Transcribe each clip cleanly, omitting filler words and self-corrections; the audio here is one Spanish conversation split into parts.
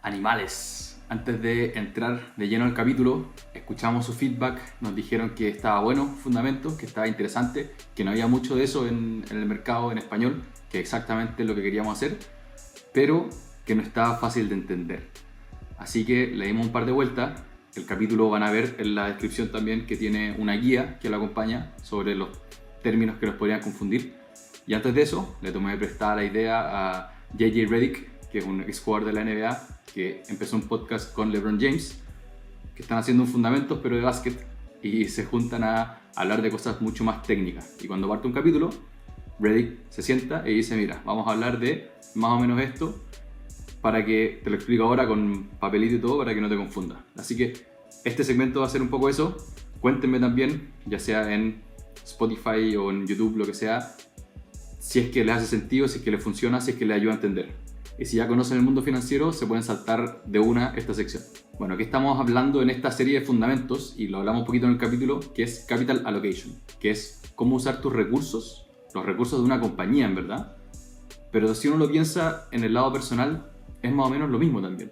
Animales. Antes de entrar de lleno al capítulo, escuchamos su feedback, nos dijeron que estaba bueno, fundamento, que estaba interesante, que no había mucho de eso en el mercado en español, que exactamente es lo que queríamos hacer, pero que no estaba fácil de entender. Así que le dimos un par de vueltas. El capítulo van a ver en la descripción también que tiene una guía que lo acompaña sobre los términos que nos podrían confundir. Y antes de eso, le tomé prestada la idea a JJ Redick, que es un ex jugador de la NBA, que empezó un podcast con LeBron James, que están haciendo un fundamentos pero de básquet, y se juntan a hablar de cosas mucho más técnicas. Y cuando parte un capítulo, Redick se sienta y dice: mira, vamos a hablar de más o menos esto, para que te lo explico ahora con papelito y todo, para que no te confundas. Así que este segmento va a ser un poco eso. Cuéntenme también, ya sea en Spotify o en YouTube, lo que sea, si es que les hace sentido, si es que les funciona, si es que les ayuda a entender. Y si ya conocen el mundo financiero, se pueden saltar de una esta sección. Bueno, aquí estamos hablando en esta serie de fundamentos, y lo hablamos un poquito en el capítulo, que es Capital Allocation, que es cómo usar tus recursos, los recursos de una compañía en verdad. Pero si uno lo piensa en el lado personal, es más o menos lo mismo también.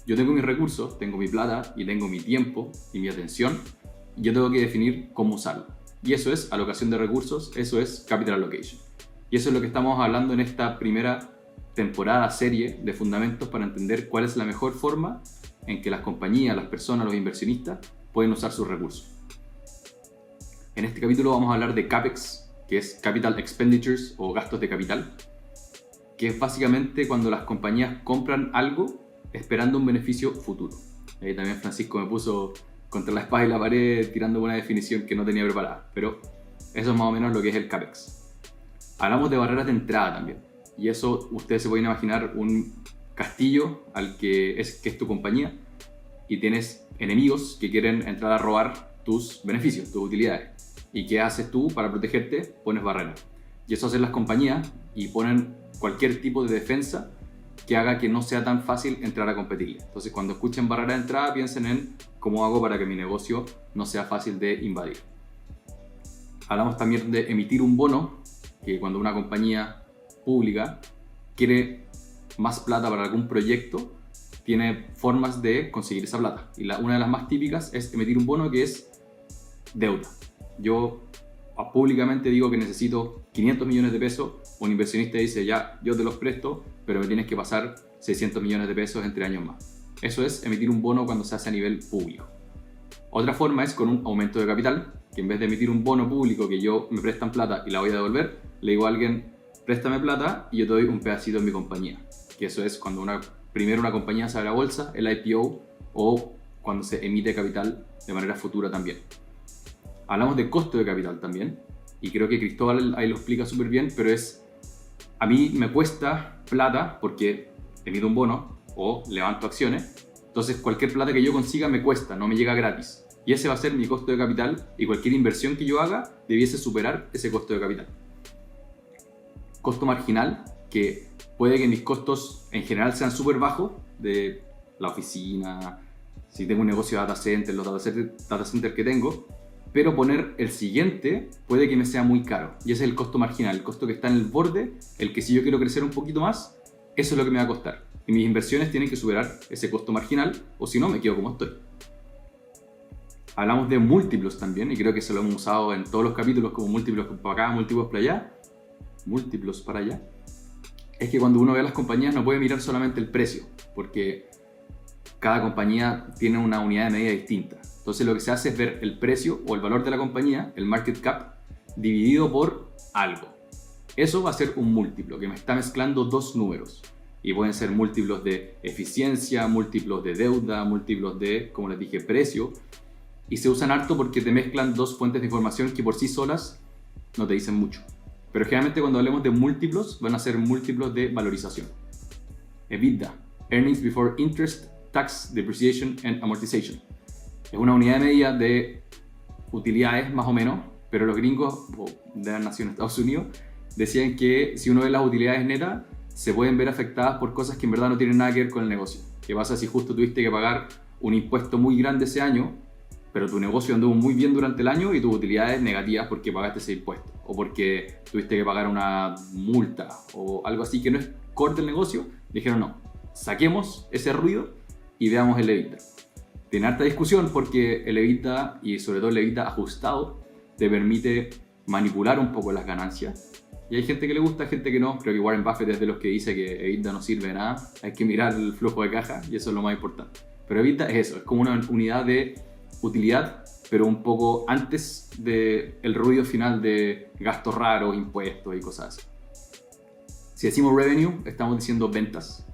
Yo tengo mis recursos, tengo mi plata y tengo mi tiempo y mi atención, y yo tengo que definir cómo usarlo. Y eso es alocación de recursos, eso es Capital Allocation. Y eso es lo que estamos hablando en esta primera temporada, serie de fundamentos, para entender cuál es la mejor forma en que las compañías, las personas, los inversionistas pueden usar sus recursos. En este capítulo vamos a hablar de CAPEX, que es Capital Expenditures o gastos de capital, que es básicamente cuando las compañías compran algo esperando un beneficio futuro. Ahí también Francisco me puso contra la espada y la pared tirando una definición que no tenía preparada, pero eso es más o menos lo que es el CAPEX. Hablamos de barreras de entrada también, y eso ustedes se pueden imaginar un castillo al que es tu compañía, y tienes enemigos que quieren entrar a robar tus beneficios, tus utilidades. ¿Y qué haces tú para protegerte? Pones barreras. Y eso hacen las compañías, y ponen cualquier tipo de defensa que haga que no sea tan fácil entrar a competirle. Entonces, cuando escuchen barrera de entrada, piensen en cómo hago para que mi negocio no sea fácil de invadir. Hablamos también de emitir un bono, que cuando una compañía pública quiere más plata para algún proyecto, tiene formas de conseguir esa plata. Y una de las más típicas es emitir un bono, que es deuda. Yo públicamente digo que necesito 500 millones de pesos, un inversionista dice: ya, yo te los presto, pero me tienes que pasar 600 millones de pesos en 3 años más. Eso es emitir un bono cuando se hace a nivel público. Otra forma es con un aumento de capital, que en vez de emitir un bono público que yo me prestan plata y la voy a devolver, le digo a alguien: préstame plata y yo te doy un pedacito en mi compañía. Que eso es cuando primero una compañía sale a la bolsa, el IPO, o cuando se emite capital de manera futura también. Hablamos de costo de capital también, y creo que Cristóbal ahí lo explica súper bien, pero a mí me cuesta plata porque emito un bono o levanto acciones, entonces cualquier plata que yo consiga me cuesta, no me llega gratis. Y ese va a ser mi costo de capital, y cualquier inversión que yo haga debiese superar ese costo de capital. Costo marginal, que puede que mis costos en general sean súper bajos, de la oficina, si tengo un negocio de data center, los data center que tengo, pero poner el siguiente puede que me sea muy caro. Y ese es el costo marginal, el costo que está en el borde, el que si yo quiero crecer un poquito más, eso es lo que me va a costar. Y mis inversiones tienen que superar ese costo marginal, o si no, me quedo como estoy. Hablamos de múltiplos también, y creo que se lo hemos usado en todos los capítulos, como múltiplos para acá, múltiplos para allá. Múltiplos para allá. Es que cuando uno ve a las compañías no puede mirar solamente el precio, porque cada compañía tiene una unidad de medida distinta. Entonces lo que se hace es ver el precio o el valor de la compañía, el market cap, dividido por algo. Eso va a ser un múltiplo, que me está mezclando dos números. Y pueden ser múltiplos de eficiencia, múltiplos de deuda, múltiplos de, como les dije, precio. Y se usan harto porque te mezclan dos fuentes de información que por sí solas no te dicen mucho. Pero generalmente cuando hablemos de múltiplos, van a ser múltiplos de valorización. EBITDA, Earnings Before Interest, Tax, Depreciation and Amortization. Es una unidad de medida de utilidades más o menos, pero los gringos de la nación de Estados Unidos decían que si uno ve las utilidades netas, se pueden ver afectadas por cosas que en verdad no tienen nada que ver con el negocio. ¿Qué pasa si justo tuviste que pagar un impuesto muy grande ese año, pero tu negocio anduvo muy bien durante el año y tus utilidades negativas porque pagaste ese impuesto, o porque tuviste que pagar una multa o algo así que no es core del negocio? Dijeron no, saquemos ese ruido y veamos el EBITDA. Tiene harta discusión porque el EBITDA, y sobre todo el EBITDA ajustado, te permite manipular un poco las ganancias. Y hay gente que le gusta, gente que no. Creo que Warren Buffett es de los que dice que EBITDA no sirve de nada. Hay que mirar el flujo de caja y eso es lo más importante. Pero EBITDA es eso, es como una unidad de utilidad, pero un poco antes del ruido final de gastos raros, impuestos y cosas así. Si decimos revenue, estamos diciendo ventas.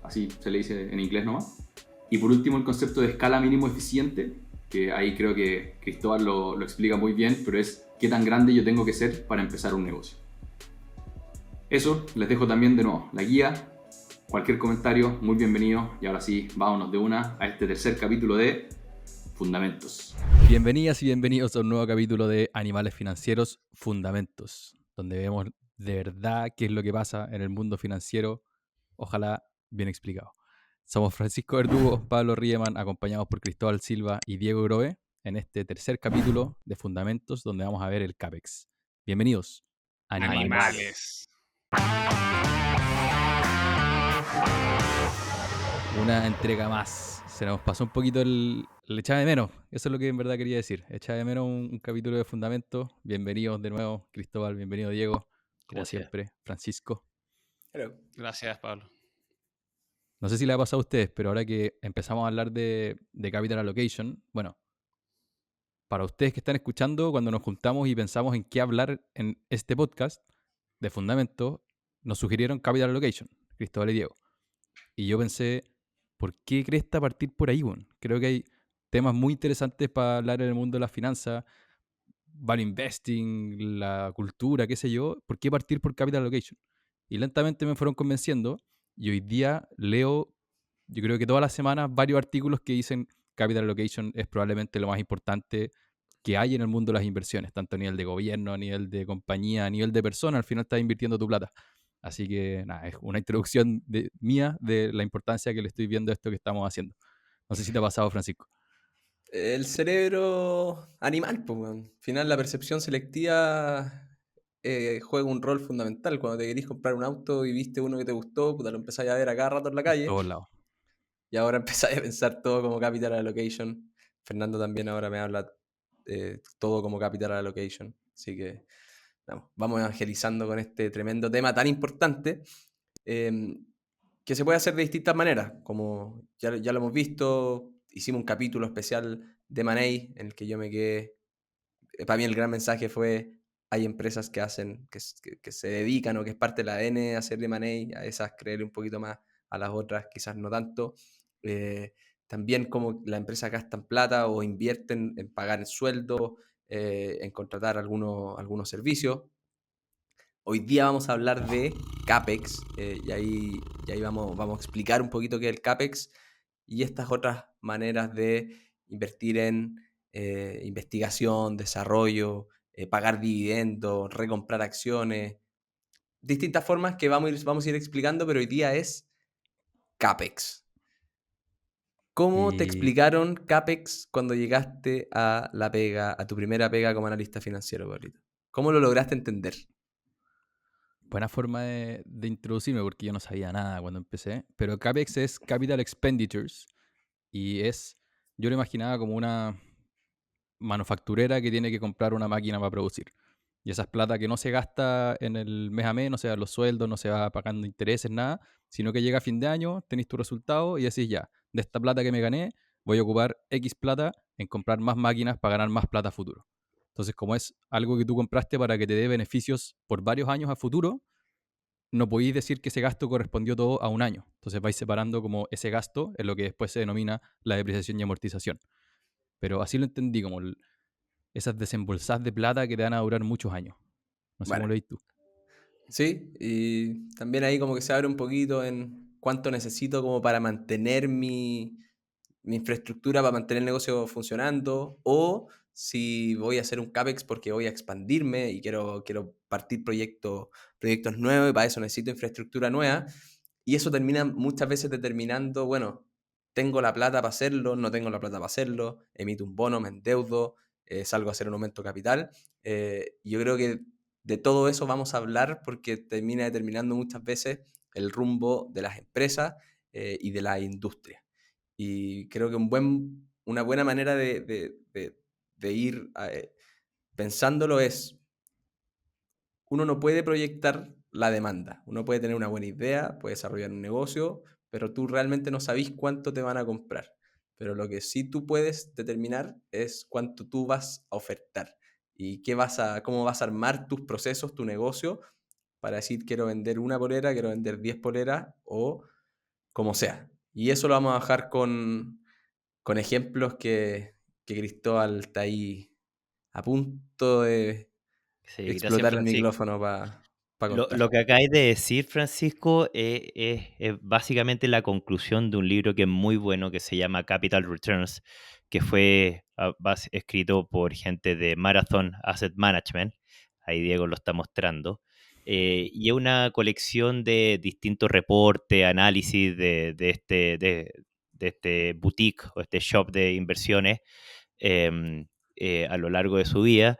Así se le dice en inglés nomás. Y por último, el concepto de escala mínimo eficiente, que ahí creo que Cristóbal lo explica muy bien, pero es qué tan grande yo tengo que ser para empezar un negocio. Eso, les dejo también de nuevo la guía. Cualquier comentario, muy bienvenido. Y ahora sí, vámonos de una a este tercer capítulo de Fundamentos. Bienvenidas y bienvenidos a un nuevo capítulo de Animales Financieros Fundamentos, donde vemos de verdad qué es lo que pasa en el mundo financiero, ojalá bien explicado. Somos Francisco Verdugo, Pablo Riemann, acompañados por Cristóbal Silva y Diego Grobe, en este tercer capítulo de Fundamentos, donde vamos a ver el CAPEX. Bienvenidos, Animales. Una entrega más. Se nos pasó un poquito el echaba de menos. Eso es lo que en verdad quería decir. Echaba de menos un capítulo de Fundamentos. Bienvenidos de nuevo, Cristóbal. Bienvenido, Diego. Como Gracias. siempre, Francisco. Hello. Gracias, Pablo. No sé si le ha pasado a ustedes, pero ahora que empezamos a hablar de Capital Allocation, bueno, para ustedes que están escuchando, cuando nos juntamos y pensamos en qué hablar en este podcast de Fundamentos, nos sugirieron Capital Allocation, Cristóbal y Diego. Y yo pensé, ¿por qué cresta partir por ahí, weón? Creo que hay temas muy interesantes para hablar en el mundo de las finanzas, value investing, la cultura, qué sé yo. ¿Por qué partir por capital allocation? Y lentamente me fueron convenciendo y hoy día leo, yo creo que todas las semanas, varios artículos que dicen capital allocation es probablemente lo más importante que hay en el mundo de las inversiones, tanto a nivel de gobierno, a nivel de compañía, a nivel de persona, al final estás invirtiendo tu plata. Así que nada, es una introducción mía de la importancia que le estoy viendo a esto que estamos haciendo. No sé si te ha pasado, Francisco. El cerebro animal, pues, weón. Al final la percepción selectiva juega un rol fundamental. Cuando te querís comprar un auto y viste uno que te gustó, puta, lo empezáis a ver a cada rato en la En calle. todos lados. Y ahora empezáis a pensar todo como capital allocation. Fernando también ahora me habla todo como capital allocation. Así que vamos evangelizando con este tremendo tema tan importante. Que se puede hacer de distintas maneras, como ya lo hemos visto, hicimos un capítulo especial de M&A en el que yo me quedé, para mí el gran mensaje fue, hay empresas que hacen, que se dedican o que es parte del ADN hacer de M&A, a esas creerle un poquito más, a las otras quizás no tanto. También como las empresas gastan plata o invierten en pagar el sueldo, en contratar algunos servicios. Hoy día vamos a hablar de CAPEX y ahí vamos a explicar un poquito qué es el CAPEX y estas otras maneras de invertir en investigación, desarrollo, pagar dividendos, recomprar acciones, distintas formas que vamos a ir explicando, pero hoy día es CAPEX. ¿Cómo te explicaron CAPEX cuando llegaste a la pega, a tu primera pega como analista financiero, Pablito? ¿Cómo lo lograste entender? Buena forma de introducirme porque yo no sabía nada cuando empecé. Pero CAPEX es Capital Expenditures y yo lo imaginaba como una manufacturera que tiene que comprar una máquina para producir. Y esa es plata que no se gasta en el mes a mes, no se dan los sueldos, no se va pagando intereses, nada, sino que llega a fin de año, tenéis tu resultado y decís ya, de esta plata que me gané, voy a ocupar X plata en comprar más máquinas para ganar más plata a futuro. Entonces, como es algo que tú compraste para que te dé beneficios por varios años a futuro, no podéis decir que ese gasto correspondió todo a un año. Entonces vais separando como ese gasto en lo que después se denomina la depreciación y amortización. Pero así lo entendí, como esas desembolsadas de plata que te van a durar muchos años. No sé Bueno, cómo lo veis tú. sí, y también ahí como que se abre un poquito en cuánto necesito como para mantener mi infraestructura, para mantener el negocio funcionando, o si voy a hacer un CAPEX porque voy a expandirme y quiero partir proyectos nuevos y para eso necesito infraestructura nueva. Y eso termina muchas veces determinando, bueno, tengo la plata para hacerlo, no tengo la plata para hacerlo, emito un bono, me endeudo, salgo a hacer un aumento de capital. Yo creo que de todo eso vamos a hablar porque termina determinando muchas veces el rumbo de las empresas y de la industria. Y creo que una buena manera de ir pensándolo es, uno no puede proyectar la demanda. Uno puede tener una buena idea, puede desarrollar un negocio, pero tú realmente no sabes cuánto te van a comprar. Pero lo que sí tú puedes determinar es cuánto tú vas a ofertar y cómo vas a armar tus procesos, tu negocio, para decir quiero vender una polera, quiero vender 10 poleras o como sea. Y eso lo vamos a bajar con ejemplos que Cristóbal está ahí a punto de Sí, gracias, explotar el Francisco. micrófono para Lo contar. que acabáis de decir, Francisco, es básicamente la conclusión de un libro que es muy bueno, que se llama Capital Returns, que fue escrito por gente de Marathon Asset Management. Ahí Diego lo está mostrando. Y es una colección de distintos reportes, análisis de este boutique o este shop de inversiones em, a lo largo de su vida.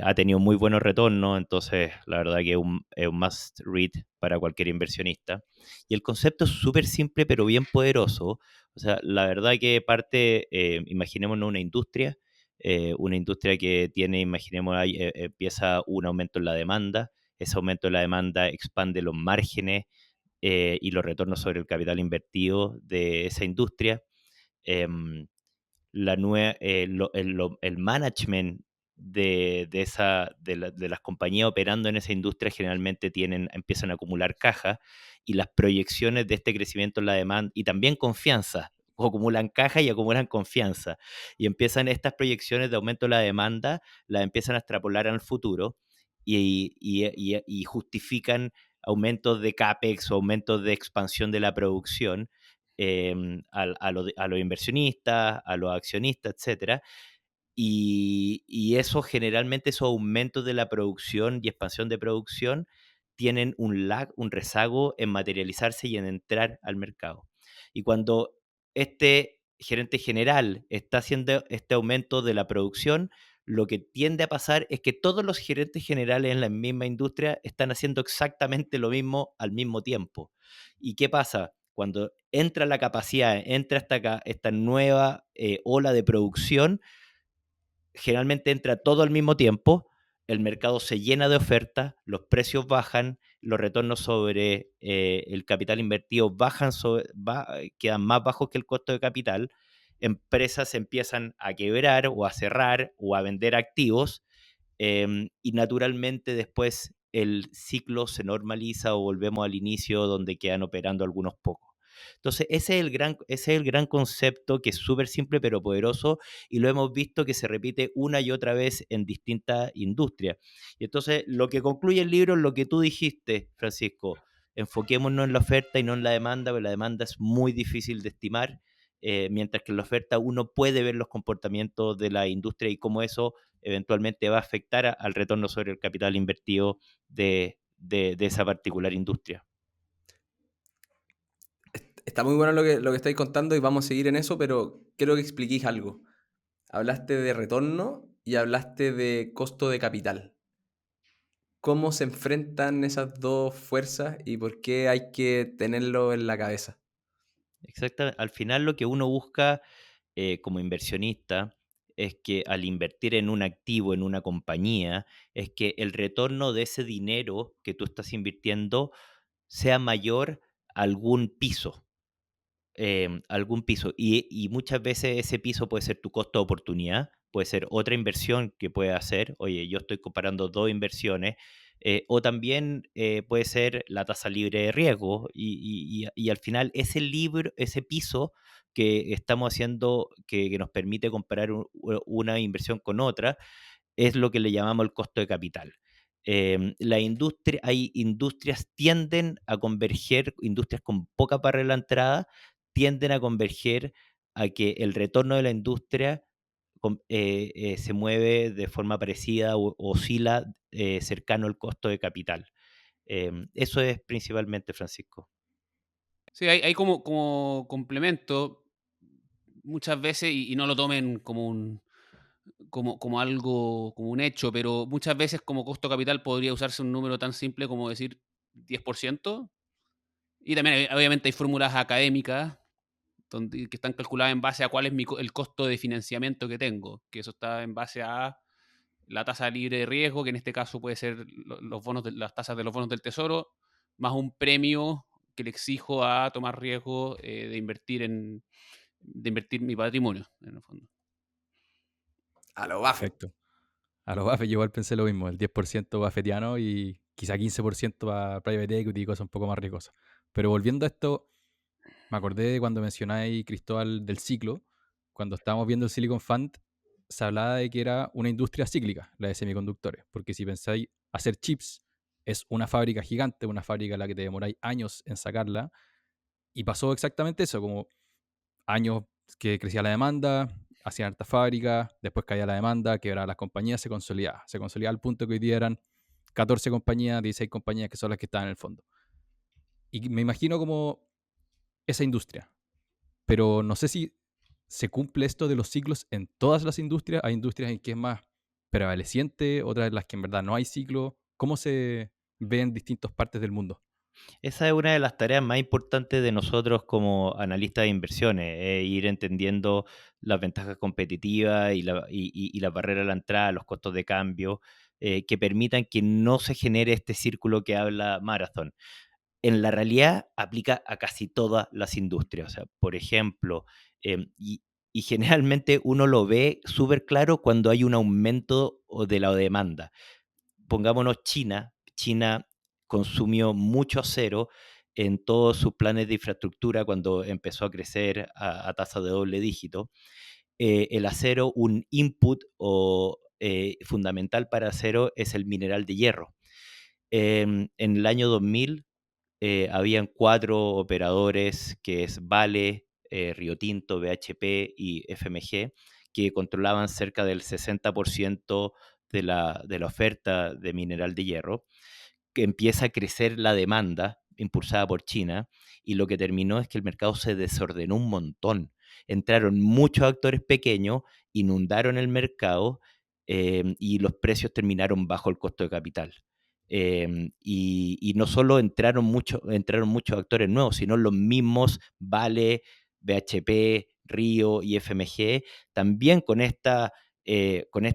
Ha tenido muy buenos retornos, entonces la verdad que es un must read para cualquier inversionista. Y el concepto es súper simple pero bien poderoso. O sea, la verdad que parte, imaginémonos una industria que tiene, imaginemos, ahí, empieza un aumento en la demanda, ese aumento en la demanda expande los márgenes y los retornos sobre el capital invertido de esa industria. Em, el management de las compañías operando en esa industria generalmente empiezan a acumular caja y las proyecciones de este crecimiento en la demanda y también confianza, acumulan caja y acumulan confianza y empiezan estas proyecciones de aumento de la demanda, las empiezan a extrapolar al futuro y justifican aumentos de CAPEX o aumentos de expansión de la producción a los inversionistas, a los accionistas, etcétera. Y eso generalmente, esos aumentos de la producción y expansión de producción tienen un lag, un rezago en materializarse y en entrar al mercado. Y cuando este gerente general está haciendo este aumento de la producción, lo que tiende a pasar es que todos los gerentes generales en la misma industria están haciendo exactamente lo mismo al mismo tiempo. ¿Y qué pasa? Cuando entra la capacidad, entra esta nueva ola de producción, generalmente entra todo al mismo tiempo, el mercado se llena de ofertas, los precios bajan, los retornos sobre el capital invertido quedan más bajos que el costo de capital, empresas empiezan a quebrar o a cerrar o a vender activos y naturalmente después el ciclo se normaliza o volvemos al inicio donde quedan operando algunos pocos. Entonces, ese es el gran concepto que es súper simple pero poderoso y lo hemos visto que se repite una y otra vez en distintas industrias. Y entonces, lo que concluye el libro es lo que tú dijiste, Francisco. Enfoquémonos en la oferta y no en la demanda, porque la demanda es muy difícil de estimar, mientras que en la oferta uno puede ver los comportamientos de la industria y cómo eso eventualmente va a afectar al retorno sobre el capital invertido de esa particular industria. Está muy bueno lo que estáis contando y vamos a seguir en eso, pero quiero que expliquéis algo. Hablaste de retorno y hablaste de costo de capital. ¿Cómo se enfrentan esas dos fuerzas y por qué hay que tenerlo en la cabeza? Exactamente. Al final lo que uno busca como inversionista es que al invertir en un activo, en una compañía, es que el retorno de ese dinero que tú estás invirtiendo sea mayor a algún piso. Algún piso. Y muchas veces ese piso puede ser tu costo de oportunidad, puede ser otra inversión que puedes hacer. Oye, yo estoy comparando dos inversiones. O también puede ser la tasa libre de riesgo. Y al final ese piso que estamos haciendo, que nos permite comparar una inversión con otra, es lo que le llamamos el costo de capital. Hay industrias tienden a converger, industrias con poca barrera de la entrada, tienden a converger a que el retorno de la industria se mueve de forma parecida o oscila cercano al costo de capital. Eso es principalmente, Francisco. Sí, hay como complemento muchas veces, y no lo tomen como algo, como un hecho, pero muchas veces como costo capital podría usarse un número tan simple como decir 10%, Y también, obviamente, hay fórmulas académicas que están calculadas en base a cuál es el costo de financiamiento que tengo, que eso está en base a la tasa libre de riesgo, que en este caso puede ser los bonos las tasas de los bonos del tesoro, más un premio que le exijo a tomar riesgo de invertir mi patrimonio, en el fondo. A lo Buffett. Perfecto. A los Buffett yo igual pensé lo mismo, el 10% buffettiano y quizá 15% para private equity y cosas un poco más riesgosas. Pero volviendo a esto, me acordé de cuando mencionáis, Cristóbal, del ciclo. Cuando estábamos viendo el Silicon Fund, se hablaba de que era una industria cíclica, la de semiconductores. Porque si pensáis, hacer chips es una fábrica gigante, una fábrica a la que te demoráis años en sacarla. Y pasó exactamente eso, como años que crecía la demanda, hacían harta fábrica, después caía la demanda, quebraban las compañías, se consolidaba. Se consolidaba al punto que hoy día eran 14 compañías, 16 compañías que son las que están en el fondo. Y me imagino como esa industria. Pero no sé si se cumple esto de los ciclos en todas las industrias. Hay industrias en que es más prevaleciente, otras en las que en verdad no hay ciclo. ¿Cómo se ve en distintas partes del mundo? Esa es una de las tareas más importantes de nosotros como analistas de inversiones, ir entendiendo las ventajas competitivas y las barreras a la entrada, los costos de cambio, que permitan que no se genere este círculo que habla Marathon. En la realidad aplica a casi todas las industrias. O sea, por ejemplo, y generalmente uno lo ve súper claro cuando hay un aumento de la demanda. Pongámonos China. China consumió mucho acero en todos sus planes de infraestructura cuando empezó a crecer a tasa de doble dígito. El acero, un input fundamental para acero es el mineral de hierro. En el año 2000 habían 4 operadores, que es Vale, Rio Tinto, BHP y FMG, que controlaban cerca del 60% de la oferta de mineral de hierro, que empieza a crecer la demanda impulsada por China, y lo que terminó es que el mercado se desordenó un montón. Entraron muchos actores pequeños, inundaron el mercado, y los precios terminaron bajo el costo de capital. Y no solo entraron muchos actores nuevos, sino los mismos Vale, BHP, Río y FMG, también con este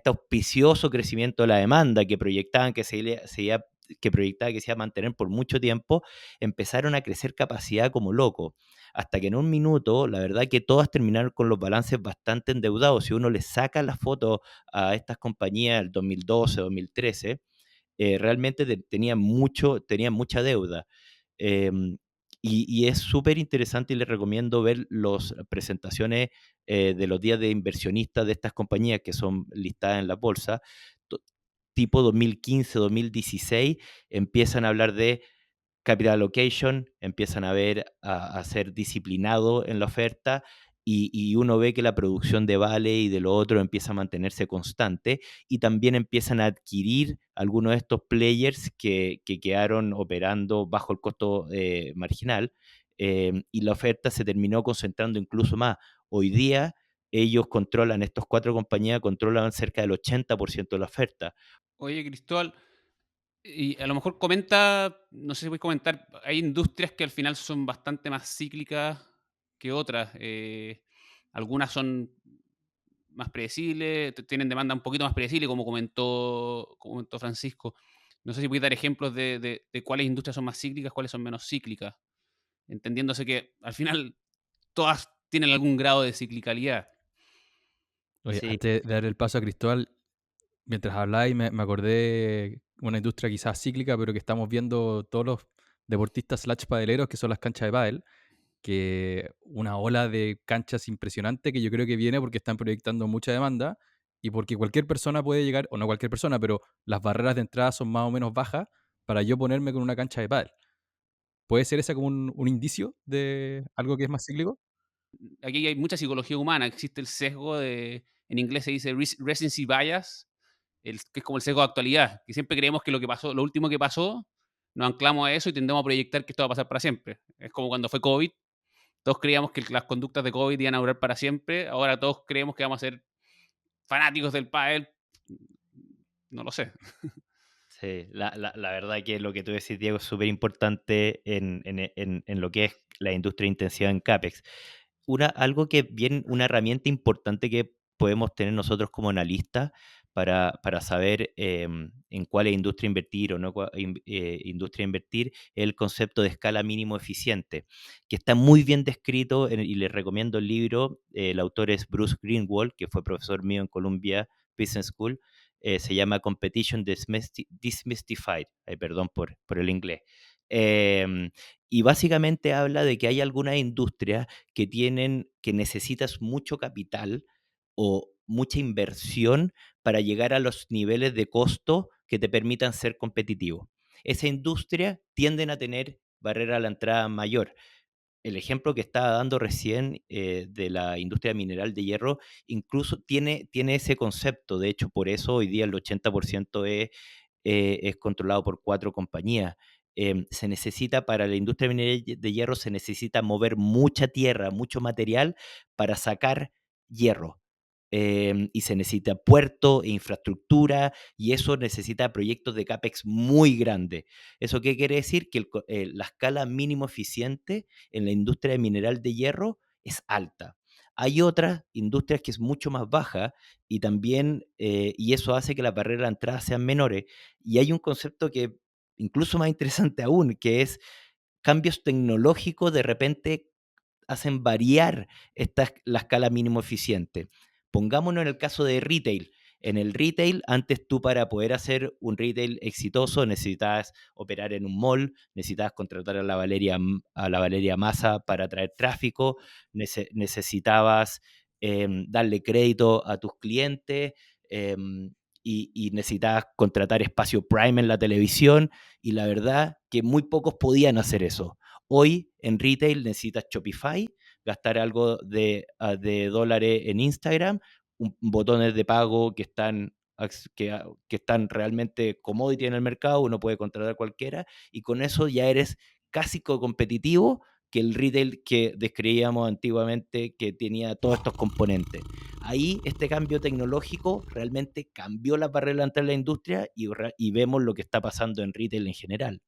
auspicioso crecimiento de la demanda que proyectaban que se iba a mantener por mucho tiempo, empezaron a crecer capacidad como loco, hasta que en un minuto, la verdad que todas terminaron con los balances bastante endeudados. Si uno le saca la foto a estas compañías del 2012, 2013, realmente tenían mucha deuda. Y es súper interesante y les recomiendo ver las presentaciones de los días de inversionistas de estas compañías que son listadas en la bolsa, tipo 2015, 2016, empiezan a hablar de capital allocation, empiezan a ser disciplinados en la oferta, y uno ve que la producción de Vale y de lo otro empieza a mantenerse constante, y también empiezan a adquirir algunos de estos players que quedaron operando bajo el costo marginal, y la oferta se terminó concentrando incluso más. Hoy día ellos controlan, estos 4 compañías controlan cerca del 80% de la oferta. Oye, Cristóbal, y a lo mejor comenta, no sé si puedes comentar, hay industrias que al final son bastante más cíclicas que otras. Algunas son más predecibles, tienen demanda un poquito más predecible, como comentó Francisco. No sé si puedes dar ejemplos de cuáles industrias son más cíclicas, cuáles son menos cíclicas, entendiéndose que al final todas tienen algún grado de ciclicalidad. Oye, Sí. antes de dar el paso a Cristóbal, mientras hablabais me acordé de una industria quizás cíclica, pero que estamos viendo todos los deportistas / padeleros, que son las canchas de pádel, que una ola de canchas impresionante que yo creo que viene porque están proyectando mucha demanda y porque cualquier persona puede llegar, o no cualquier persona, pero las barreras de entrada son más o menos bajas para yo ponerme con una cancha de pádel. ¿Puede ser ese como un indicio de algo que es más cíclico? Aquí hay mucha psicología humana, existe el sesgo en inglés se dice recency bias, que es como el sesgo de actualidad, que siempre creemos que lo último que pasó, nos anclamos a eso y tendemos a proyectar que esto va a pasar para siempre. Es como cuando fue COVID, todos creíamos que las conductas de COVID iban a durar para siempre, ahora todos creemos que vamos a ser fanáticos del pádel, no lo sé. Sí, la verdad que lo que tú decís, Diego, es súper importante en lo que es la industria intensiva en CAPEX. Algo que bien, una herramienta importante que podemos tener nosotros como analistas para saber en cuál industria invertir o no industria invertir, es el concepto de escala mínimo eficiente, que está muy bien descrito y les recomiendo el libro. El autor es Bruce Greenwald, que fue profesor mío en Columbia Business School. Se llama Competition Demystified, perdón por el inglés. Y básicamente habla de que hay algunas industrias que necesitas mucho capital o mucha inversión para llegar a los niveles de costo que te permitan ser competitivo. Esa industria tienden a tener barrera a la entrada mayor. El ejemplo que estaba dando recién de la industria mineral de hierro incluso tiene ese concepto. De hecho, por eso hoy día el 80% es controlado por 4 compañías. Se necesita, para la industria minera de hierro, se necesita mover mucha tierra, mucho material para sacar hierro. Y se necesita puerto e infraestructura, y eso necesita proyectos de CAPEX muy grandes. ¿Eso qué quiere decir? Que la escala mínimo eficiente en la industria mineral de hierro es alta. Hay otras industrias que es mucho más baja y también, y eso hace que las barreras de entrada sean menores. Y hay un concepto que incluso más interesante aún, que es cambios tecnológicos de repente hacen variar la escala mínimo eficiente. Pongámonos en el caso de retail. En el retail, antes tú, para poder hacer un retail exitoso, necesitabas operar en un mall, necesitabas contratar a la Valeria Massa para traer tráfico, necesitabas darle crédito a tus clientes, y necesitabas contratar espacio prime en la televisión, y la verdad que muy pocos podían hacer eso. Hoy en retail necesitas Shopify, gastar algo de dólares en Instagram, botones de pago que están realmente commodity en el mercado, uno puede contratar cualquiera, y con eso ya eres casi competitivo que el retail que describíamos antiguamente, que tenía todos estos componentes. Ahí este cambio tecnológico realmente cambió las barreras entre la industria, y vemos lo que está pasando en retail en general.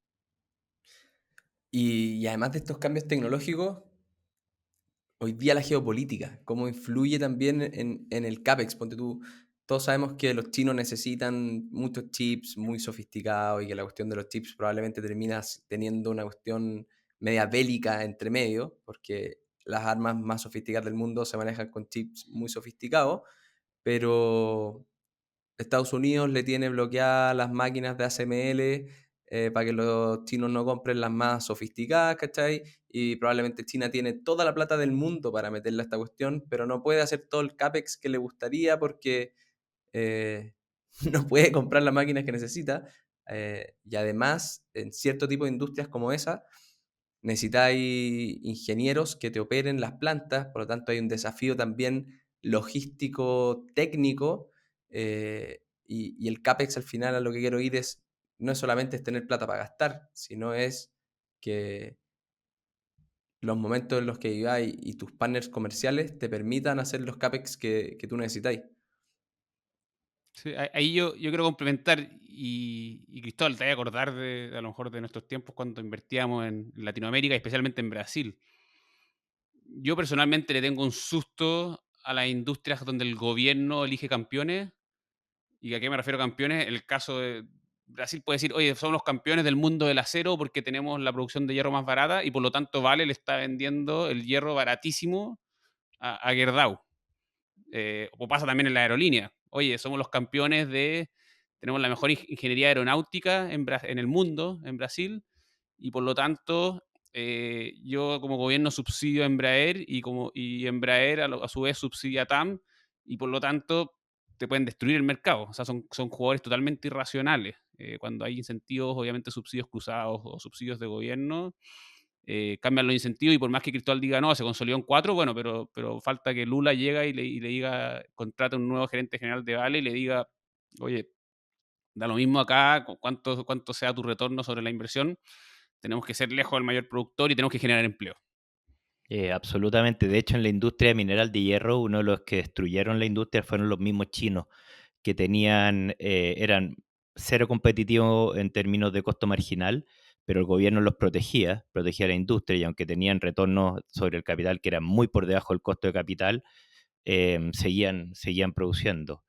Y además de estos cambios tecnológicos, hoy día la geopolítica, cómo influye también en el CAPEX. Ponte tú, todos sabemos que los chinos necesitan muchos chips muy sofisticados y que la cuestión de los chips probablemente termina teniendo una cuestión media bélica entre medio, porque las armas más sofisticadas del mundo se manejan con chips muy sofisticados, pero Estados Unidos le tiene bloqueadas las máquinas de ASML para que los chinos no compren las más sofisticadas, ¿cachai? Y probablemente China tiene toda la plata del mundo para meterle a esta cuestión, pero no puede hacer todo el CAPEX que le gustaría porque eh, no puede comprar las máquinas que necesita. Y además, en cierto tipo de industrias como esa, necesitáis ingenieros que te operen las plantas, por lo tanto hay un desafío también logístico, técnico, y el CAPEX al final, a lo que quiero ir es, no es solamente es tener plata para gastar, sino es que los momentos en los que viváis y tus partners comerciales te permitan hacer los CAPEX que tú necesitáis. Sí, ahí yo quiero complementar, y Cristóbal, te voy a acordar a lo mejor de nuestros tiempos cuando invertíamos en Latinoamérica, especialmente en Brasil. Yo personalmente le tengo un susto a las industrias donde el gobierno elige campeones. ¿Y a qué me refiero a campeones? El caso de Brasil puede decir, oye, somos los campeones del mundo del acero porque tenemos la producción de hierro más barata y por lo tanto Vale le está vendiendo el hierro baratísimo a Gerdau. O pasa también en la aerolínea. Oye, somos los campeones tenemos la mejor ingeniería aeronáutica en el mundo, en Brasil, y por lo tanto yo como gobierno subsidio a Embraer y Embraer a su vez subsidia a TAM, y por lo tanto te pueden destruir el mercado. O sea, son jugadores totalmente irracionales. Cuando hay incentivos, obviamente subsidios cruzados o subsidios de gobierno, cambian los incentivos, y por más que Cristóbal diga, no, se consolidó en 4, bueno, pero falta que Lula llega y le diga, contrata un nuevo gerente general de Vale y le diga, oye, da lo mismo acá, cuánto sea tu retorno sobre la inversión, tenemos que ser lejos del mayor productor y tenemos que generar empleo. Absolutamente. De hecho, en la industria mineral de hierro, uno de los que destruyeron la industria fueron los mismos chinos, que eran cero competitivo en términos de costo marginal, pero el gobierno los protegía a la industria, y aunque tenían retornos sobre el capital que eran muy por debajo del costo de capital, seguían produciendo.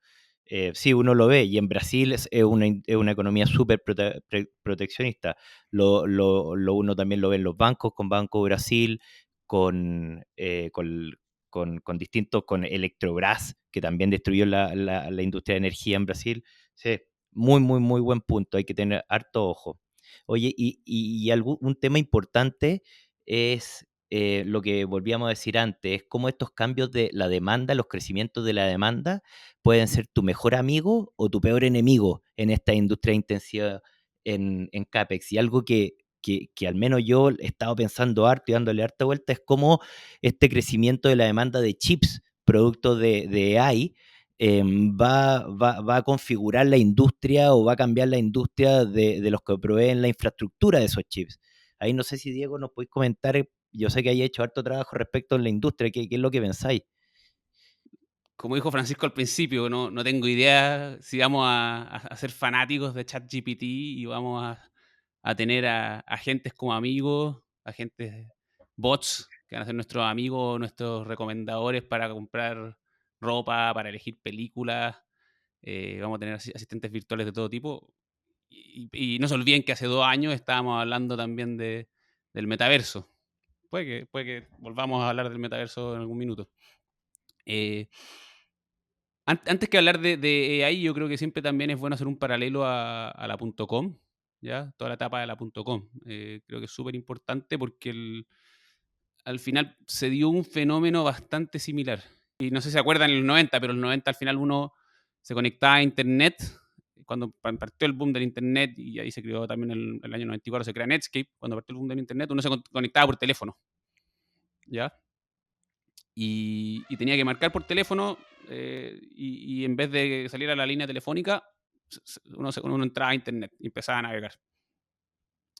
Sí, uno lo ve, y en Brasil es una economía súper proteccionista. Uno también lo ve en los bancos, con Banco Brasil, con distintos, con Electrobras, que también destruyó la industria de energía en Brasil. Sí, muy, muy, muy buen punto, hay que tener harto ojo. Oye, un tema importante es lo que volvíamos a decir antes, es cómo estos cambios de la demanda, los crecimientos de la demanda, pueden ser tu mejor amigo o tu peor enemigo en esta industria intensiva en CAPEX. Y algo que al menos yo he estado pensando harto y dándole harta vuelta es cómo este crecimiento de la demanda de chips, producto de AI, va a configurar la industria o va a cambiar la industria de los que proveen la infraestructura de esos chips. Ahí no sé si, Diego, nos podéis comentar. Yo sé que hay hecho harto trabajo respecto a la industria. ¿Qué es lo que pensáis? Como dijo Francisco al principio, no tengo idea si vamos a ser fanáticos de ChatGPT y vamos a tener a agentes como amigos, agentes bots que van a ser nuestros amigos, nuestros recomendadores para comprar ropa, para elegir películas. Vamos a tener asistentes virtuales de todo tipo. Y no se olviden que hace 2 años estábamos hablando también del metaverso. Puede que volvamos a hablar del metaverso en algún minuto. Antes que hablar de AI, yo creo que siempre también es bueno hacer un paralelo a la .com, ¿ya? Toda la etapa de la .com. Creo que es súper importante porque al final se dio un fenómeno bastante similar. Y no sé si se acuerdan en los 90, pero en los 90 al final uno se conectaba a Internet. Cuando partió el boom del Internet, y ahí se creó también el año 94, se crea Netscape. Cuando partió el boom del Internet, uno se conectaba por teléfono, ¿ya? Y tenía que marcar por teléfono y en vez de salir a la línea telefónica, uno entraba a internet y empezaba a navegar.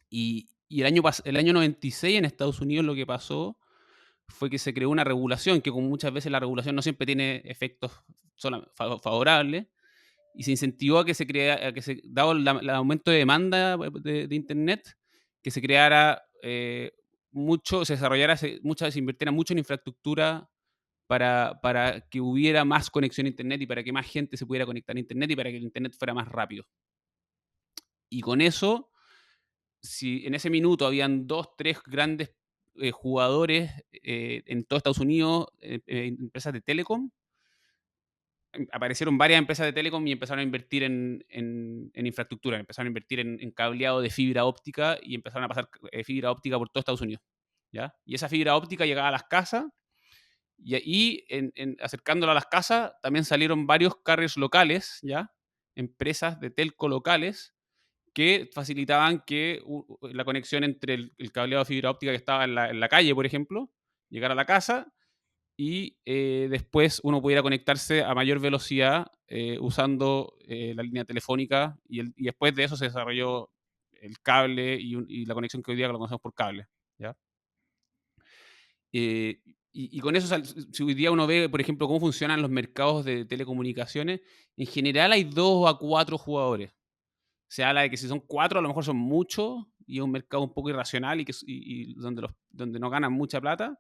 Y el año 96 en Estados Unidos lo que pasó fue que se creó una regulación, que como muchas veces la regulación no siempre tiene efectos favorables, y se incentivó a que dado el aumento de demanda de internet, que se creara mucho, se desarrollara, se invirtiera mucho en infraestructura para que hubiera más conexión a Internet y para que más gente se pudiera conectar a Internet y para que el Internet fuera más rápido. Y con eso, si en ese minuto habían 2, 3 grandes jugadores en todo Estados Unidos, empresas de telecom, aparecieron varias empresas de telecom y empezaron a invertir en infraestructura, empezaron a invertir en cableado de fibra óptica y empezaron a pasar fibra óptica por todo Estados Unidos, ¿ya? Y esa fibra óptica llegaba a las casas. Y ahí, acercándola a las casas, también salieron varios carriers locales, ¿ya? Empresas de telco locales que facilitaban que la conexión entre el cableado de fibra óptica que estaba en la calle, por ejemplo, llegara a la casa y después uno pudiera conectarse a mayor velocidad usando la línea telefónica y después de eso se desarrolló el cable y la conexión que hoy día lo conocemos por cable, ¿ya? Y con eso, si hoy día uno ve, por ejemplo, cómo funcionan los mercados de telecomunicaciones, en general hay 2 a 4 jugadores. Se habla de que si son 4, a lo mejor son muchos, y es un mercado un poco irracional y donde no ganan mucha plata.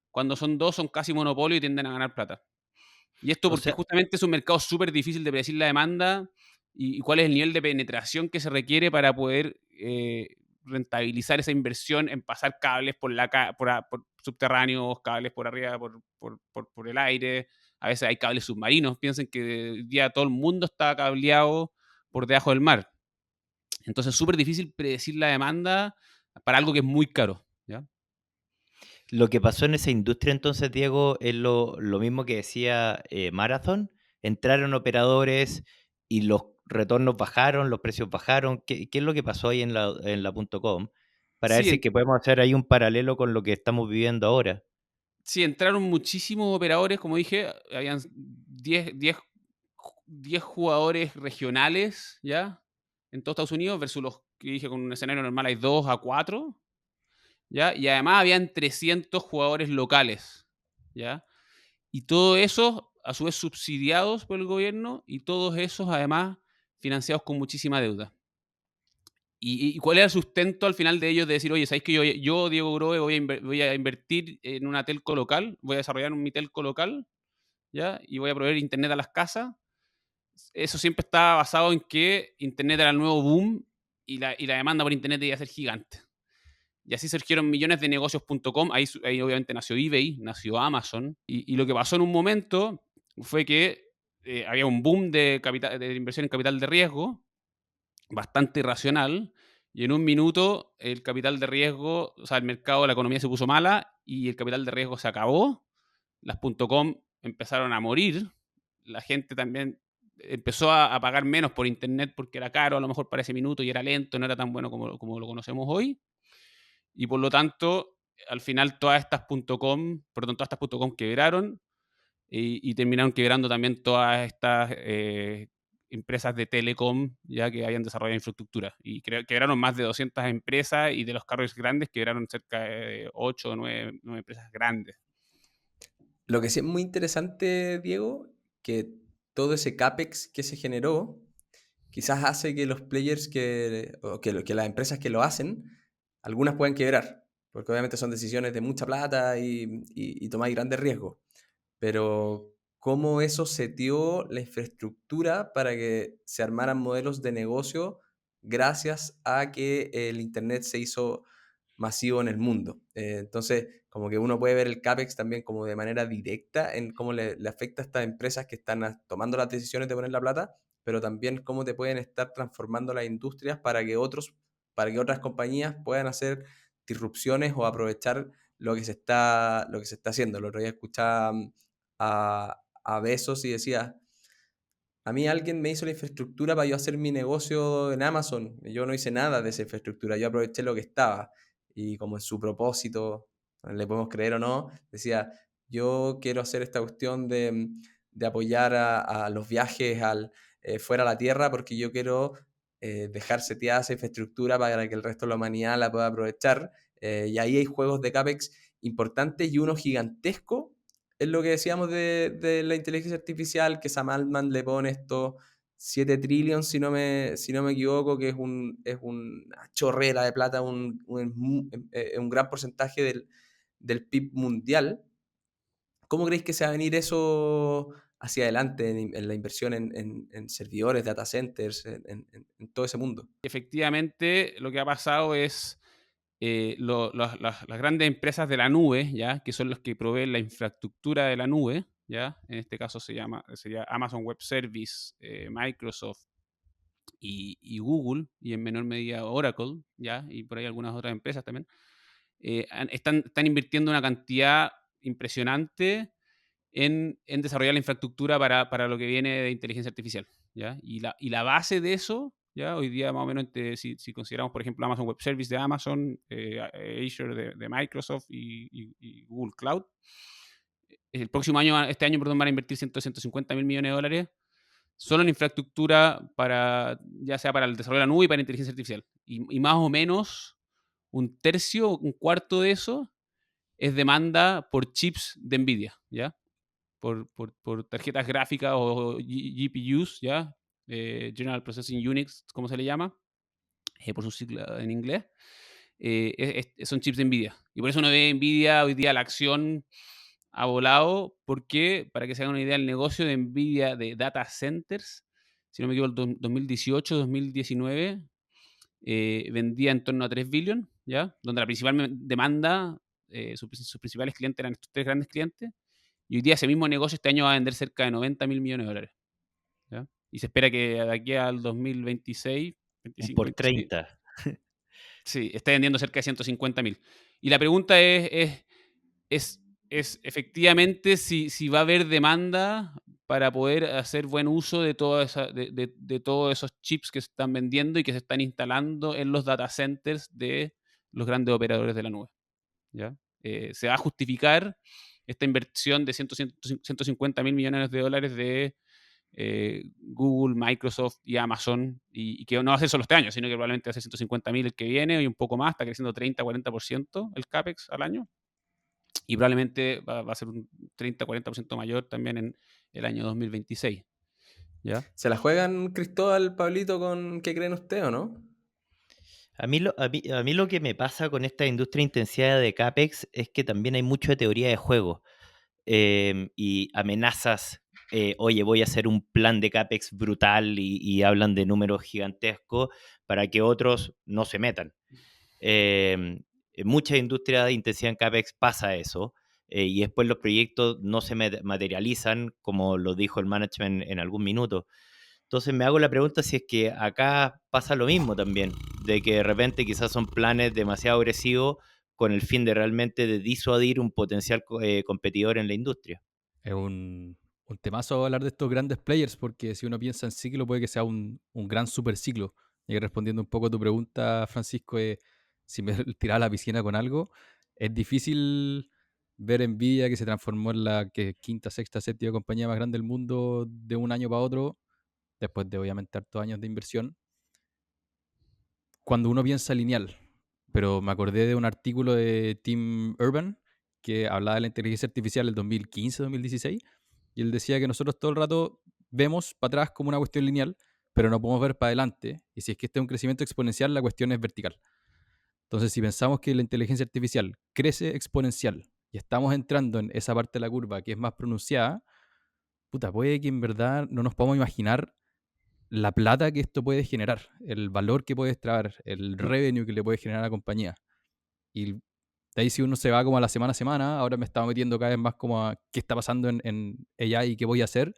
Cuando son 2, son casi monopolio y tienden a ganar plata. Y esto O porque sea, justamente es un mercado súper difícil de predecir la demanda y cuál es el nivel de penetración que se requiere para poder rentabilizar esa inversión en pasar cables por subterráneos, cables por arriba, por el aire. A veces hay cables submarinos. Piensen que hoy día todo el mundo está cableado por debajo del mar. Entonces es súper difícil predecir la demanda para algo que es muy caro, ¿ya? lo que pasó en esa industria entonces, Diego, es lo mismo que decía Marathon. Entraron operadores y los retornos bajaron, los precios bajaron. ¿Qué es lo que pasó ahí en la .com? Para ver si es Sí, que podemos hacer ahí un paralelo con lo que estamos viviendo ahora. sí, entraron muchísimos operadores, como dije, habían 10 jugadores regionales, ¿ya? En todo Estados Unidos, versus los que dije con un escenario normal hay 2 a 4, ¿ya? Y además habían 300 jugadores locales, ¿ya? Y todo eso, a su vez, subsidiados por el gobierno, y todos esos, además, financiados con muchísima deuda. ¿Y cuál era el sustento al final de ellos de decir, oye, ¿sabéis que yo Diego Grohe, voy a invertir en una telco local, voy a desarrollar mi telco local, ¿ya? Y voy a proveer internet a las casas? Eso siempre estaba basado en que internet era el nuevo boom y la demanda por internet iba a ser gigante. Y así surgieron millones de negocios.com, ahí obviamente nació eBay, nació Amazon, y lo que pasó en un momento fue que había un boom de inversión en capital de riesgo, bastante irracional, y en un minuto el capital de riesgo, o sea, el mercado, la economía se puso mala y el capital de riesgo se acabó, las .com empezaron a morir, la gente también empezó a pagar menos por internet porque era caro a lo mejor para ese minuto y era lento, no era tan bueno como lo conocemos hoy, y por lo tanto, al final todas estas .com quebraron y terminaron quebrando también todas estas empresas de telecom ya que habían desarrollado infraestructura. Y quebraron más de 200 empresas y de los carriers grandes quebraron cerca de 8 o 9 empresas grandes. Lo que sí es muy interesante, Diego, que todo ese CAPEX que se generó quizás hace que los players que las empresas que lo hacen, algunas puedan quebrar, porque obviamente son decisiones de mucha plata y tomar grandes riesgos. Pero cómo eso setió la infraestructura para que se armaran modelos de negocio gracias a que el Internet se hizo masivo en el mundo. Entonces, como que uno puede ver el CAPEX también como de manera directa en cómo le afecta a estas empresas que están tomando las decisiones de poner la plata, pero también cómo te pueden estar transformando las industrias para que otras compañías puedan hacer disrupciones o aprovechar lo que se está haciendo. El otro día escuchaba a Bezos y decía, a mí alguien me hizo la infraestructura para yo hacer mi negocio en Amazon. Yo no hice nada de esa infraestructura, yo aproveché lo que estaba. Y como en su propósito, le podemos creer o no, decía, yo quiero hacer esta cuestión de apoyar a los viajes fuera a la Tierra porque yo quiero dejar seteada esa infraestructura para que el resto de la humanidad la pueda aprovechar. Y ahí hay juegos de CAPEX importantes y uno gigantesco. Es lo que decíamos de la inteligencia artificial, que Sam Altman le pone estos 7 trillions, si no me equivoco, que es una chorrera de plata, un gran porcentaje del PIB mundial. ¿Cómo creéis que se va a venir eso hacia adelante en la inversión en servidores, data centers, en todo ese mundo? Efectivamente, lo que ha pasado es las grandes empresas de la nube, ¿ya? Que son los que proveen la infraestructura de la nube, ¿ya? En este caso sería Amazon Web Service, Microsoft y Google, y en menor medida Oracle, ¿ya? Y por ahí algunas otras empresas también, están invirtiendo una cantidad impresionante en desarrollar la infraestructura para lo que viene de inteligencia artificial, ¿ya? Y la base de eso, ¿ya? Hoy día más o menos, si consideramos, por ejemplo, Amazon Web Service de Amazon, Azure de Microsoft y Google Cloud, este año, van a invertir 150 mil millones de dólares solo en infraestructura ya sea para el desarrollo de la nube y para inteligencia artificial. Y más o menos un tercio, un cuarto de eso es demanda por chips de NVIDIA, ¿ya? Por tarjetas gráficas o GPUs, ¿ya? General Processing Units, como se le llama, por su sigla en inglés. Son chips de NVIDIA. Y por eso uno ve NVIDIA hoy día la acción ha volado, porque, para que se hagan una idea, el negocio de NVIDIA de data centers, si no me equivoco, el 2018, 2019, vendía en torno a 3 billion, ¿ya? Donde la principal demanda, sus principales clientes eran estos 3 grandes clientes, y hoy día ese mismo negocio este año va a vender cerca de 90 mil millones de dólares, ¿ya? Y se espera que de aquí al 2026, 25, Por 26, 30. sí, esté vendiendo cerca de 150 mil. Y la pregunta es efectivamente si va a haber demanda para poder hacer buen uso de todos esos chips que se están vendiendo y que se están instalando en los data centers de los grandes operadores de la nube, ¿ya? Se va a justificar esta inversión de 150 mil millones de dólares de Google, Microsoft y Amazon, y que no va a ser solo este año, sino que probablemente va a ser 150 mil el que viene y un poco más, está creciendo 30-40% el CAPEX al año. Y probablemente va a ser un 30-40% mayor también en el año 2026. ¿ya? ¿Se la juegan, Cristóbal, Pablito, con qué creen ustedes o no? A mí lo que me pasa con esta industria intensiva de CAPEX es que también hay mucho de teoría de juego y amenazas. Oye, voy a hacer un plan de CAPEX brutal y hablan de números gigantescos para que otros no se metan. En muchas industrias de intensidad en CAPEX pasa eso y después los proyectos no se materializan, como lo dijo el management en algún minuto. Entonces me hago la pregunta si es que acá pasa lo mismo también, de que de repente quizás son planes demasiado agresivos con el fin de realmente de disuadir un potencial competidor en la industria. Es un temazo hablar de estos grandes players, porque si uno piensa en ciclo, puede que sea un gran super ciclo. Y respondiendo un poco a tu pregunta, Francisco, si me tiraba a la piscina con algo, es difícil ver Nvidia, que se transformó en la quinta, sexta, séptima compañía más grande del mundo de un año para otro, después de obviamente hartos años de inversión, cuando uno piensa lineal. Pero me acordé de un artículo de Tim Urban que hablaba de la inteligencia artificial del 2015-2016, y él decía que nosotros todo el rato vemos para atrás como una cuestión lineal, pero no podemos ver para adelante, y si es que este es un crecimiento exponencial, la cuestión es vertical. Entonces, si pensamos que la inteligencia artificial crece exponencial y estamos entrando en esa parte de la curva que es más pronunciada, puta, puede que en verdad no nos podamos imaginar la plata que esto puede generar, el valor que puede extraer, el revenue que le puede generar a la compañía. Y de ahí si uno se va como a la semana a semana, ahora me estaba metiendo cada vez más como a qué está pasando en AI y qué voy a hacer.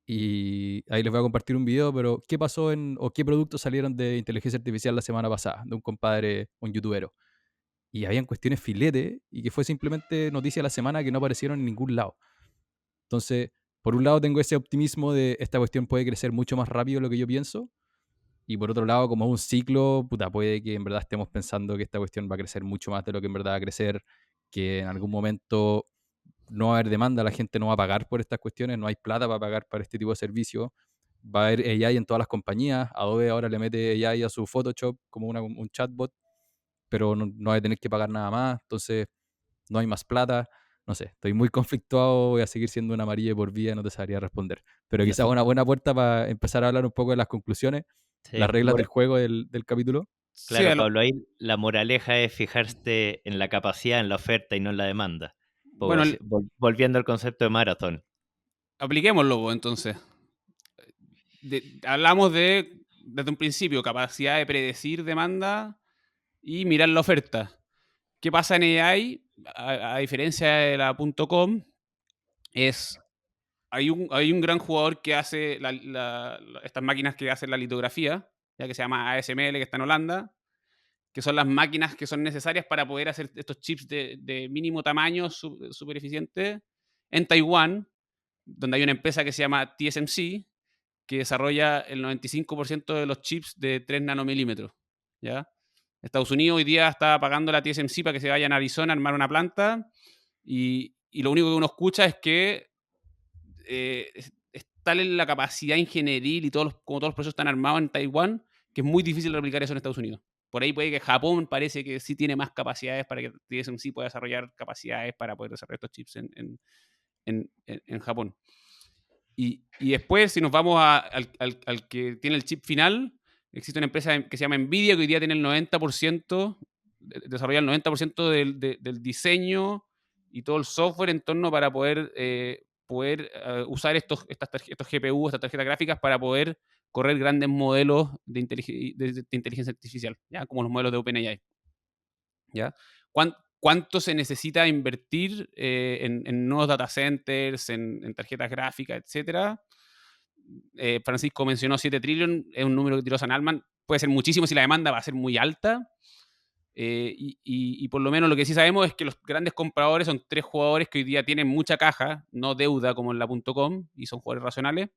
Y ahí les voy a compartir un video, pero ¿qué pasó o qué productos salieron de inteligencia artificial la semana pasada? De un compadre, un youtubero. Y habían cuestiones filete y que fue simplemente noticia de la semana que no aparecieron en ningún lado. Entonces, por un lado tengo ese optimismo de esta cuestión puede crecer mucho más rápido de lo que yo pienso. Y por otro lado, como es un ciclo, puta, puede que en verdad estemos pensando que esta cuestión va a crecer mucho más de lo que en verdad va a crecer, que en algún momento no va a haber demanda, la gente no va a pagar por estas cuestiones, no hay plata para pagar para este tipo de servicios. Va a haber AI en todas las compañías. Adobe ahora le mete AI a su Photoshop como un chatbot, pero no va a tener que pagar nada más. Entonces, no hay más plata. No sé, estoy muy conflictuado, voy a seguir siendo una amarilla por vida, no te sabría responder. Pero No, quizás una buena puerta para empezar a hablar un poco de las conclusiones, las sí. reglas del juego del capítulo. Sí, Claro, Pablo, ahí la moraleja es fijarse en la capacidad, en la oferta y no en la demanda. bueno, Volviendo al concepto de maratón. apliquémoslo, pues, entonces. Hablamos desde un principio, capacidad de predecir demanda y mirar la oferta. ¿Qué pasa en AI? A diferencia de la .com, hay un gran jugador que hace estas máquinas que hacen la litografía, ya que se llama ASML, que está en Holanda, que son las máquinas que son necesarias para poder hacer estos chips de mínimo tamaño, súper eficientes, en Taiwán, donde hay una empresa que se llama TSMC, que desarrolla el 95% de los chips de 3 nanomilímetros. ¿Ya? Estados Unidos hoy día está pagando la TSMC para que se vayan a Arizona a armar una planta, y lo único que uno escucha es que es tal en la capacidad ingenieril y como todos los procesos están armados en Taiwán, que es muy difícil replicar eso en Estados Unidos. Por ahí puede que Japón parece que sí tiene más capacidades para que TSMC pueda desarrollar capacidades para poder desarrollar estos chips en Japón. Y después, si nos vamos al que tiene el chip final, existe una empresa que se llama Nvidia, que hoy día tiene el 90%, desarrolla el 90% del diseño y todo el software en torno para poder usar estos GPU, estas tarjetas gráficas, para poder correr grandes modelos de inteligencia artificial, ¿ya? Como los modelos de OpenAI. ¿Ya? ¿Cuánto se necesita invertir en nuevos data centers, en tarjetas gráficas, etcétera? Francisco mencionó 7 trillones, es un número que tiró Sam Altman. Puede ser muchísimo si la demanda va a ser muy alta. Y por lo menos lo que sí sabemos es que los grandes compradores son 3 jugadores que hoy día tienen mucha caja, no deuda como en la .com, y son jugadores racionales.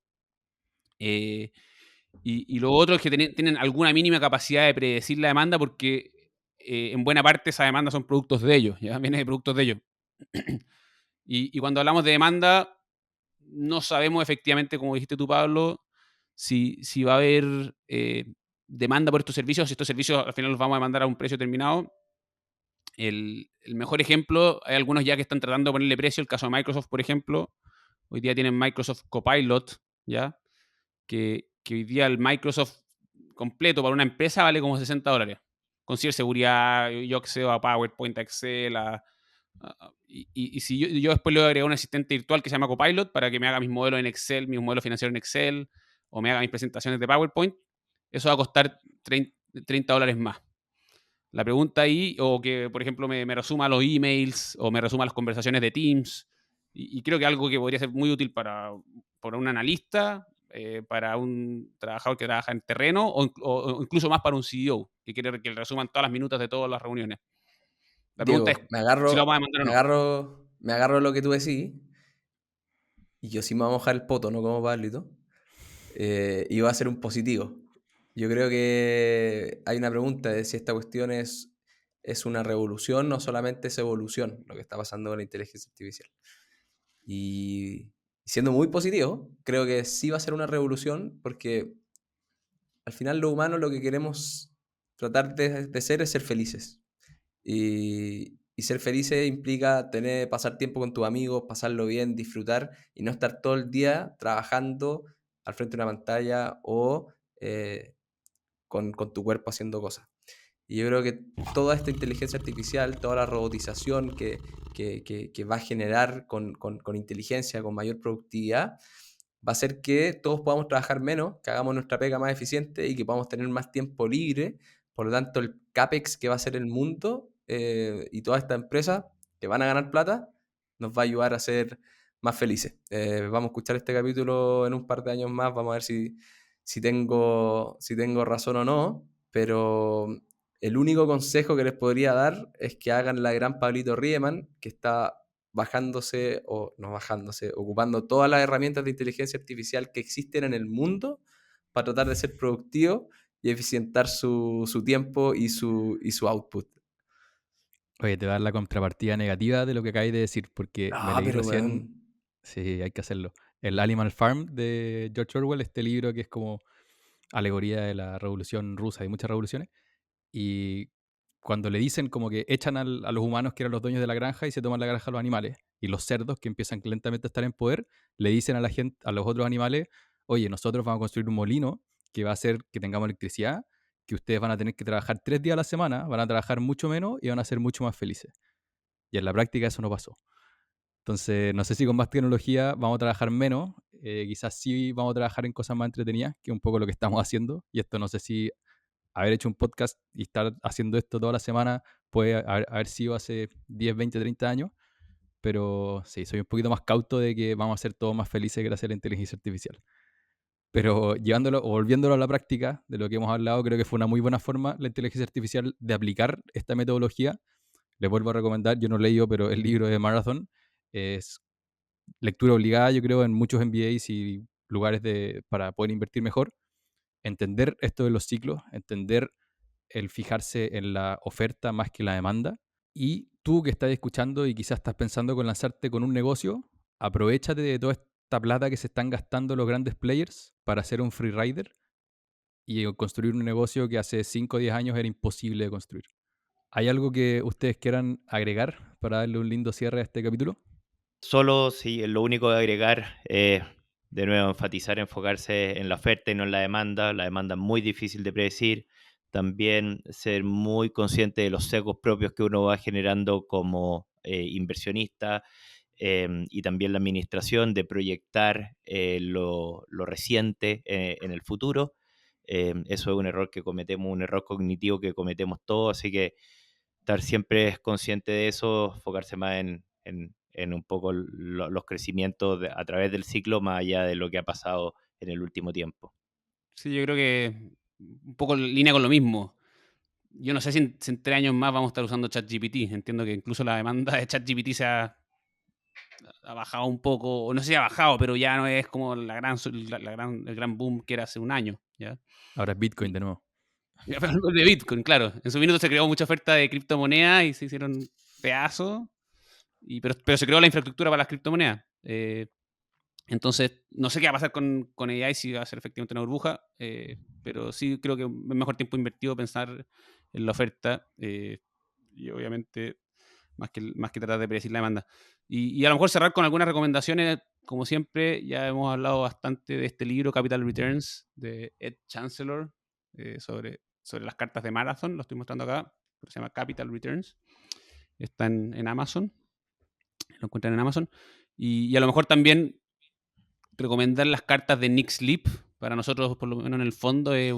Y lo otro es que tienen alguna mínima capacidad de predecir la demanda, porque en buena parte esa demanda son productos de ellos, ¿ya? Viene de productos de ellos. Y cuando hablamos de demanda, no sabemos efectivamente, como dijiste tú, Pablo, si va a haber demanda por estos servicios, si estos servicios al final los vamos a demandar a un precio determinado. El mejor ejemplo, hay algunos ya que están tratando de ponerle precio, el caso de Microsoft, por ejemplo. Hoy día tienen Microsoft Copilot, ¿ya? que hoy día el Microsoft completo para una empresa vale como $60. Con ciberseguridad, yo accedo a PowerPoint, a Excel, y si yo después le voy a agregar un asistente virtual que se llama Copilot para que me haga mis modelos en Excel, mis modelos financieros en Excel, o me haga mis presentaciones de PowerPoint, eso va a costar $30 más. La pregunta ahí, o que por ejemplo me resuma los emails, o me resuma las conversaciones de Teams, y creo que algo que podría ser muy útil para un analista, para un trabajador que trabaja en terreno, o incluso más para un CEO, que quiere que le resuman todas las minutas de todas las reuniones. La pregunta Diego, es si lo vamos a mandar o no. me agarro de lo que tú decís, y yo sí me voy a mojar el poto, no como Pablito, y va a ser un positivo. Yo creo que hay una pregunta de si esta cuestión es una revolución o solamente es evolución, lo que está pasando con la inteligencia artificial. Y siendo muy positivo, creo que sí va a ser una revolución, porque al final los humanos lo que queremos tratar de ser es ser felices. Y ser felices implica pasar tiempo con tus amigos, pasarlo bien, disfrutar y no estar todo el día trabajando al frente de una pantalla o con tu cuerpo haciendo cosas. Y yo creo que toda esta inteligencia artificial, toda la robotización que va a generar con inteligencia, con mayor productividad, va a hacer que todos podamos trabajar menos, que hagamos nuestra pega más eficiente y que podamos tener más tiempo libre. Por lo tanto, el CAPEX que va a ser el mundo y todas estas empresas que van a ganar plata, nos va a ayudar a ser más felices. Vamos a escuchar este capítulo en un par de años más, vamos a ver si tengo razón o no, pero el único consejo que les podría dar es que hagan la gran Pablito Riemann, que está ocupando todas las herramientas de inteligencia artificial que existen en el mundo para tratar de ser productivo y eficientar su tiempo y su output. Oye, te voy a dar la contrapartida negativa de lo que acabáis de decir, porque me leí pero recién, weón, sí, hay que hacerlo, el Animal Farm de George Orwell, este libro que es como alegoría de la revolución rusa, hay muchas revoluciones, y cuando le dicen como que echan a los humanos que eran los dueños de la granja y se toman la granja a los animales, y los cerdos que empiezan lentamente a estar en poder, le dicen a la gente, a los otros animales, oye, nosotros vamos a construir un molino que va a hacer que tengamos electricidad, que ustedes van a tener que trabajar 3 días a la semana, van a trabajar mucho menos y van a ser mucho más felices. Y en la práctica eso no pasó. Entonces, no sé si con más tecnología vamos a trabajar menos, quizás sí vamos a trabajar en cosas más entretenidas, que es un poco lo que estamos haciendo, y esto no sé si haber hecho un podcast y estar haciendo esto toda la semana puede haber sido hace 10, 20, 30 años, pero sí, soy un poquito más cauto de que vamos a ser todos más felices gracias a la inteligencia artificial. Pero llevándolo o volviéndolo a la práctica de lo que hemos hablado, creo que fue una muy buena forma la inteligencia artificial de aplicar esta metodología. Les vuelvo a recomendar, yo no he leído, pero el libro de Marathon es lectura obligada, yo creo, en muchos MBAs y lugares para poder invertir mejor. Entender esto de los ciclos, entender el fijarse en la oferta más que la demanda. Y tú que estás escuchando y quizás estás pensando con lanzarte con un negocio, aprovechate de toda esta plata que se están gastando los grandes players para hacer un free rider y construir un negocio que hace 5 o 10 años era imposible de construir. ¿Hay algo que ustedes quieran agregar para darle un lindo cierre a este capítulo? Solo, sí, lo único de agregar, de nuevo, enfocarse en la oferta y no en la demanda. La demanda es muy difícil de predecir. También ser muy consciente de los sesgos propios que uno va generando como inversionista, y también la administración de proyectar lo reciente en el futuro. Eso es un error que cometemos, un error cognitivo que cometemos todos, así que estar siempre consciente de eso, enfocarse más en un poco los crecimientos a través del ciclo, más allá de lo que ha pasado en el último tiempo. Sí, yo creo que un poco en línea con lo mismo. Yo no sé si en 3 años más vamos a estar usando ChatGPT. Entiendo que incluso la demanda de ChatGPT ha bajado un poco, o no sé si ha bajado, pero ya no es como el gran boom que era hace un año, ¿ya? Ahora es Bitcoin de nuevo. De Bitcoin, claro. En su minuto se creó mucha oferta de criptomonedas y se hicieron pedazos, pero se creó la infraestructura para las criptomonedas. Entonces, no sé qué va a pasar con AI, si va a ser efectivamente una burbuja, pero sí creo que es mejor tiempo invertido pensar en la oferta, y obviamente más que tratar de predecir la demanda. Y a lo mejor cerrar con algunas recomendaciones como siempre, ya hemos hablado bastante de este libro, Capital Returns, de Ed Chancellor, sobre las cartas de Marathon. Lo estoy mostrando acá, pero se llama Capital Returns. Está en Amazon. Lo encuentran en Amazon. Y a lo mejor también recomendar las cartas de Nick Sleep. Para nosotros, por lo menos en el fondo, es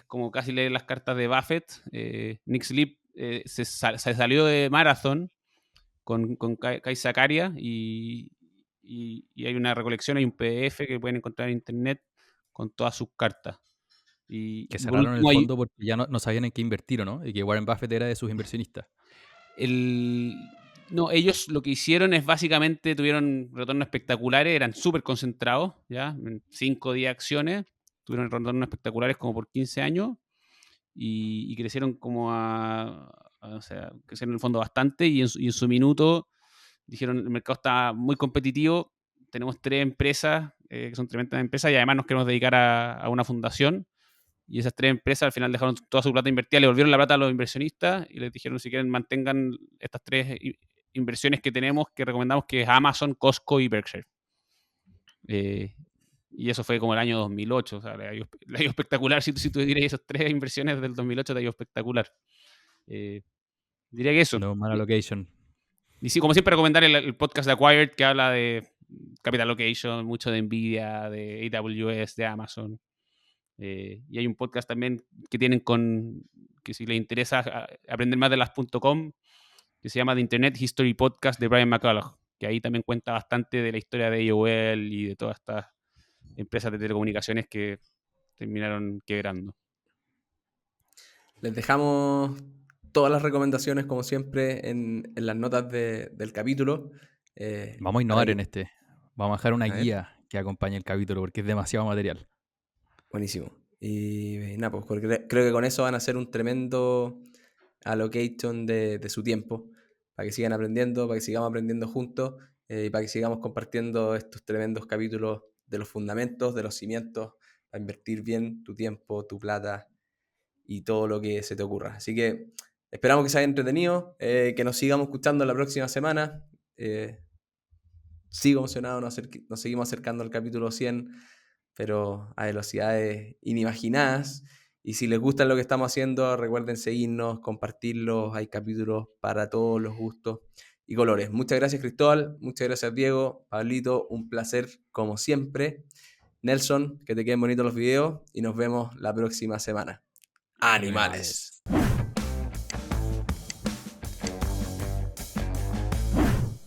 como casi leer las cartas de Buffett. Nick Sleep se salió de Marathon con Kai Sakaria y hay una recolección, hay un PDF que pueden encontrar en internet con todas sus cartas. Y Que por cerraron el último, fondo porque ya no sabían en qué invertir, ¿o no? Y que Warren Buffett era de sus inversionistas. No, ellos lo que hicieron es básicamente tuvieron retornos espectaculares, eran súper concentrados, ¿ya? En 5 días acciones, tuvieron retornos espectaculares como por 15 años y crecieron como o sea, crecieron en el fondo bastante y en su minuto dijeron el mercado está muy competitivo, tenemos 3 empresas que son tremendas empresas y además nos queremos dedicar a una fundación. Y esas 3 empresas al final dejaron toda su plata invertida, le volvieron la plata a los inversionistas y les dijeron si quieren mantengan estas 3 inversiones que tenemos, que recomendamos, que es Amazon, Costco y Berkshire. Y eso fue como el año 2008. O sea, le ha ido espectacular. Si tú dirías esas 3 inversiones del 2008, te ha ido espectacular. Diría que eso. No mala location. Y sí, como siempre, recomendar el podcast de Acquired, que habla de Capital Allocation, mucho de Nvidia, de AWS, de Amazon. Y hay un podcast también que tienen que si les interesa aprender más de las .com, que se llama The Internet History Podcast de Brian McCullough, que ahí también cuenta bastante de la historia de AOL y de todas estas empresas de telecomunicaciones que terminaron quebrando. Les dejamos todas las recomendaciones, como siempre, en las notas del capítulo. Vamos a innovar para en este. Vamos a dejar una A ver. guía que acompañe el capítulo porque es demasiado material. Buenísimo. Y nada, pues creo que con eso van a hacer un tremendo allocation de su tiempo, para que sigan aprendiendo, para que sigamos aprendiendo juntos y para que sigamos compartiendo estos tremendos capítulos de los fundamentos, de los cimientos, para invertir bien tu tiempo, tu plata y todo lo que se te ocurra. Así que esperamos que se haya entretenido, que nos sigamos escuchando la próxima semana. Sigo emocionado, nos seguimos acercando al capítulo 100, pero a velocidades inimaginadas. Y si les gusta lo que estamos haciendo, recuerden seguirnos, compartirlos. Hay capítulos para todos los gustos y colores. Muchas gracias, Cristóbal. Muchas gracias, Diego. Pablito, un placer como siempre. Nelson, que te queden bonitos los videos y nos vemos la próxima semana. ¡Animales!